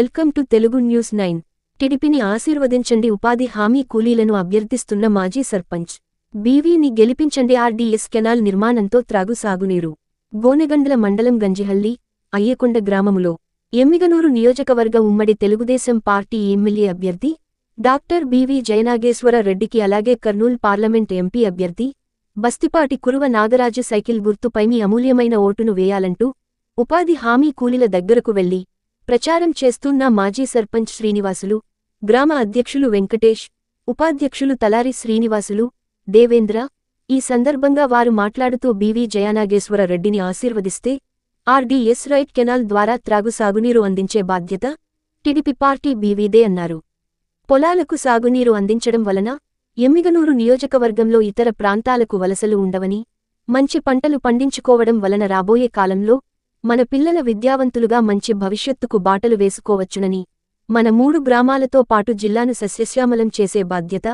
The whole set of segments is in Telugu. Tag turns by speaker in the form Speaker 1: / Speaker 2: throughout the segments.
Speaker 1: Welcome to Telugu news 9. టిడిపిని ఆశీర్వదించండి. ఉపాధి హామీ కూలీలను అభ్యర్థిస్తున్న మాజీ సర్పంచ్ బీవీని గెలిపించండి. ఆర్డీఎస్ కెనాల్ నిర్మాణంతో త్రాగు సాగునీరు. గోనెగండ్ల మండలం గంజిహళ్లి, అయ్యకొండ గ్రామములో ఎమ్మిగనూరు నియోజకవర్గ ఉమ్మడి తెలుగుదేశం పార్టీ ఎమ్మెల్యే అభ్యర్థి డాక్టర్ బీవీ జయనాగేశ్వర రెడ్డికి, అలాగే కర్నూల్ పార్లమెంట్ ఎంపీ అభ్యర్థి బస్తిపాటి కురువ నాగరాజు సైకిల్ గుర్తుపై మీ అమూల్యమైన ఓటును వేయాలంటూ ఉపాధి హామీ కూలీల దగ్గరకు వెళ్లి ప్రచారం చేస్తున్న మాజీ సర్పంచ్ శ్రీనివాసులు, గ్రామ అధ్యక్షులు వెంకటేష్, ఉపాధ్యక్షులు తలారి శ్రీనివాసులు, దేవేంద్ర. ఈ సందర్భంగా వారు మాట్లాడుతూ బీవీ జయనాగేశ్వర రెడ్డిని ఆశీర్వదిస్తే ఆర్డీఎస్ రైట్ కెనాల్ ద్వారా త్రాగు సాగునీరు అందించే బాధ్యత టిడిపి పార్టీ బీవీదే అన్నారు. పొలాలకు సాగునీరు అందించడం వలన ఎమ్మిగనూరు నియోజకవర్గంలో ఇతర ప్రాంతాలకు వలసలు ఉండవని, మంచి పంటలు పండించుకోవడం వలన రాబోయే కాలంలో మన పిల్లల విద్యావంతులుగా మంచి భవిష్యత్తుకు బాటలు వేసుకోవచ్చునని, మన 3 గ్రామాలతో పాటు జిల్లాను సస్యశ్యామలం చేసే బాధ్యత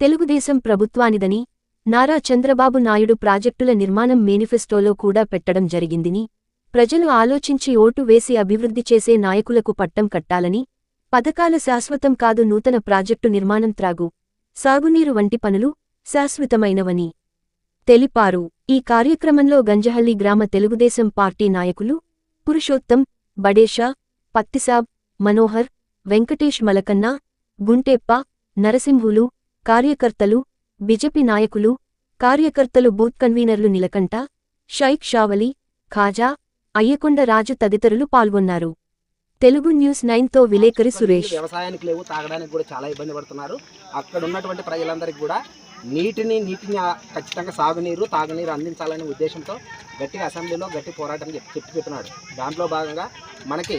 Speaker 1: తెలుగుదేశం ప్రభుత్వానిదని, నారా చంద్రబాబు నాయుడు ప్రాజెక్టుల నిర్మాణం మేనిఫెస్టోలో కూడా పెట్టడం జరిగిందని, ప్రజలు ఆలోచించి ఓటు వేసి అభివృద్ధి చేసే నాయకులకు పట్టం కట్టాలని, పథకాల శాశ్వతం కాదు, నూతన ప్రాజెక్టు నిర్మాణం, త్రాగు సాగునీరు వంటి పనులు శాశ్వతమైనవని తెలిపారు. ఈ కార్యక్రమంలో గంజహళ్లి గ్రామ తెలుగుదేశం పార్టీ నాయకులు పురుషోత్తం, బడేషా, పత్తిసాబ్, మనోహర్, వెంకటేష్, మలకన్న, గుంటెప్ప, నరసింహులు, కార్యకర్తలు, బిజెపి నాయకులు, కార్యకర్తలు, బూత్ కన్వీనర్లు నిలకంట, షైక్ షావలి, ఖాజా, అయ్యకొండ రాజు తదితరులు పాల్గొన్నారు. తెలుగు న్యూస్ 9తో విలేకరి సురేష్.
Speaker 2: వ్యవసాయానికి లేవు, తాగడానికి కూడా చాలా ఇబ్బంది పడుతున్నారు. అక్కడ ఉన్నటువంటి ప్రజలందరికీ కూడా నీటిని ఖచ్చితంగా సాగునీరు, తాగునీరు అందించాలనే ఉద్దేశంతో గట్టిగా అసెంబ్లీలో గట్టి పోరాటం చెప్పినాడు. దాంట్లో భాగంగా మనకి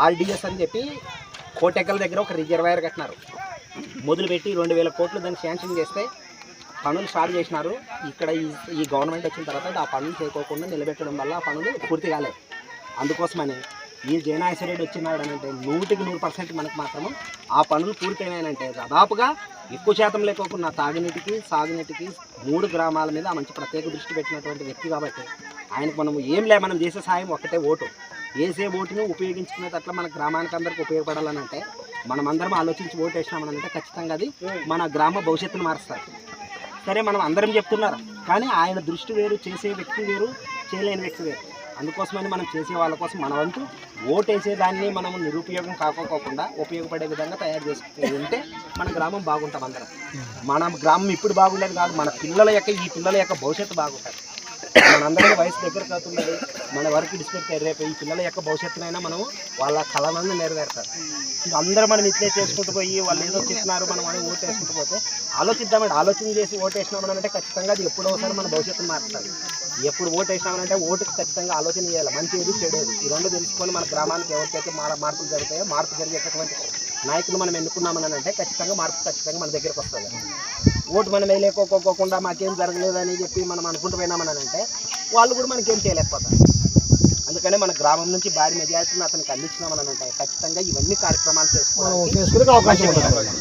Speaker 2: ఆర్డీఎస్ అని చెప్పి కోటెక్కల దగ్గర ఒక రిజర్వాయర్ కట్టినారు. మొదలుపెట్టి 2000 కోట్లు దాన్ని శాంక్షన్ చేస్తే పనులు స్టార్ట్ చేసినారు. ఇక్కడ ఈ గవర్నమెంట్ వచ్చిన తర్వాత ఆ పనులు చేయకోకుండా నిలబెట్టడం వల్ల ఆ పనులు పూర్తి కాలేదు. అందుకోసమని ఈ జయనాగేశ్వర రెడ్డి వచ్చినాడు అని అంటే 100% మనకు మాత్రము ఆ పనులు పూర్తయినాయంటే దాదాపుగా ఎక్కువ శాతం లేకోకుండా తాగునీటికి, సాగునీటికి 3 గ్రామాల మీద మంచి ప్రత్యేక దృష్టి పెట్టినటువంటి వ్యక్తి కాబట్టి ఆయనకు మనం చేసే సాయం ఒక్కటే ఓటు. వేసే ఓటును ఉపయోగించుకునేటట్ల మన గ్రామానికి అందరికీ ఉపయోగపడాలని అంటే మనం అందరం ఆలోచించి ఓటు వేసినామనంటే ఖచ్చితంగా అది మన గ్రామ భవిష్యత్తును మారుస్తారు. సరే, మనం అందరం చెప్తున్నారు, కానీ ఆయన దృష్టి వేరు, చేసే వ్యక్తి వేరు, చేయలేని వ్యక్తి వేరు. అందుకోసమని మనం చేసే వాళ్ళ కోసం మన వంతు ఓటేసేదాన్ని మనం నిరుపయోగం కాకోకుండా ఉపయోగపడే విధంగా తయారు చేసుకుంటూ ఉంటే మన గ్రామం బాగుంటాం. అందరం మన గ్రామం ఇప్పుడు బాగుండేది కాదు, మన ఈ పిల్లల యొక్క భవిష్యత్తు బాగుంటుంది. మనందరికీ వయసు దగ్గర కాతున్నది, మన వరకు డిస్పెక్ట్ రేపు ఈ పిల్లల యొక్క భవిష్యత్తునైనా మనం వాళ్ళ కళలను నెరవేరుతారు. అందరూ మనం ఇట్లే చేసుకుంటూ పోయి వాళ్ళు ఏదో చెప్తున్నారు మనం ఓటు వేసుకుంటూ పోతే ఆలోచన చేసి ఓటు వేసినామనంటే ఖచ్చితంగా అది ఎప్పుడో ఒకసారి మన భవిష్యత్తును మారుతుంది. ఎప్పుడు ఓటు వేసినామనంటే ఓటుకి ఖచ్చితంగా ఆలోచన చేయాలి, మంచిది చెడేది ఈ రెండు తెలుసుకొని మన గ్రామానికి ఎవరికైతే మార్పులు జరుగుతాయో, మార్పు జరిగేటటువంటి నాయకులు మనం ఎన్నుకున్నామనంటే ఖచ్చితంగా మన దగ్గరకు వస్తుంది. ఓటు మనం వేయలేకోకుండా మాకేం జరగలేదని చెప్పి మనం అనుకుంటూ పోయినామనంటే వాళ్ళు కూడా మనకేం చేయలేకపోతారు. అందుకనే మన గ్రామం నుంచి భారీ మెజారిటీని అతనికి అందించినామనంటే ఖచ్చితంగా ఇవన్నీ కార్యక్రమాలు చేసుకోవడానికి అవకాశం ఉంటుంది.